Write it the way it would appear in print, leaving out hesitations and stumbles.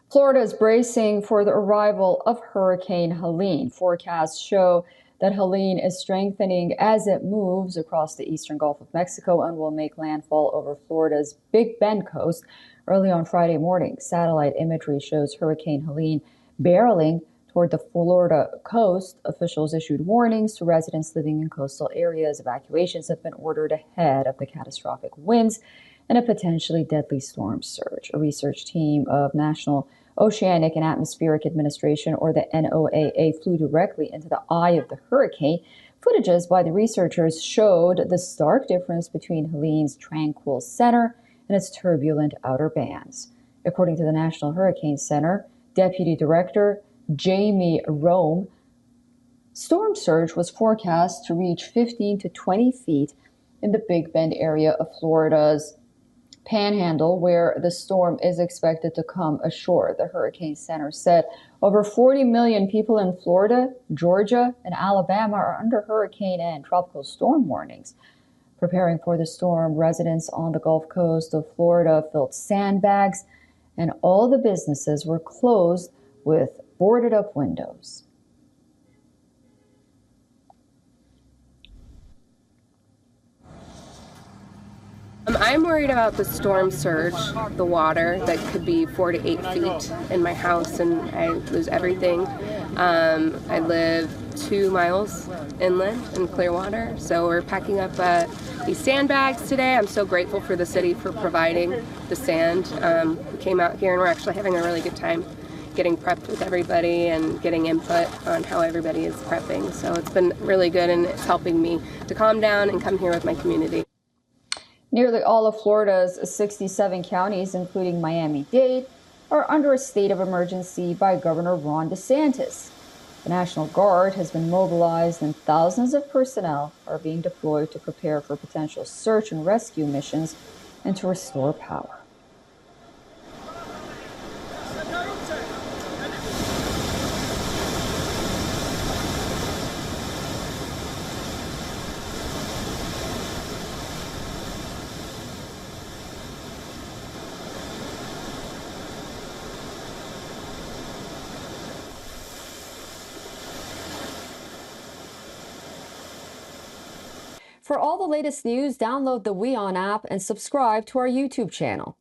Florida is bracing for the arrival of Hurricane Helene. Forecasts show that Helene is strengthening as it moves across the eastern Gulf of Mexico and will make landfall over Florida's Big Bend coast early on Friday morning. Satellite imagery shows Hurricane Helene barreling toward the Florida coast. Officials issued warnings to residents living in coastal areas. Evacuations have been ordered ahead of the catastrophic winds and a potentially deadly storm surge. A research team of National Oceanic and Atmospheric Administration, or the NOAA, flew directly into the eye of the hurricane. Footages by the researchers showed the stark difference between Helene's tranquil center and its turbulent outer bands. According to the National Hurricane Center, Deputy Director Jamie Rome, storm surge was forecast to reach 15 to 20 feet in the Big Bend area of Florida's Panhandle, where the storm is expected to come ashore. The Hurricane Center said over 40 million people in Florida, Georgia, and Alabama are under hurricane and tropical storm warnings. Preparing for the storm, residents on the Gulf Coast of Florida filled sandbags, and all the businesses were closed with boarded up windows. I'm worried about the storm surge, the water that could be 4 to 8 feet in my house, and I lose everything. I live 2 miles inland in Clearwater, so we're packing up these sandbags today. I'm so grateful for the city for providing the sand. We came out here and we're actually having a really good time getting prepped with everybody and getting input on how everybody is prepping. So it's been really good, and it's helping me to calm down and come here with my community. Nearly all of Florida's 67 counties, including Miami-Dade, are under a state of emergency by Governor Ron DeSantis. The National Guard has been mobilized and thousands of personnel are being deployed to prepare for potential search and rescue missions and to restore power. For all the latest news, download the WION app and subscribe to our YouTube channel.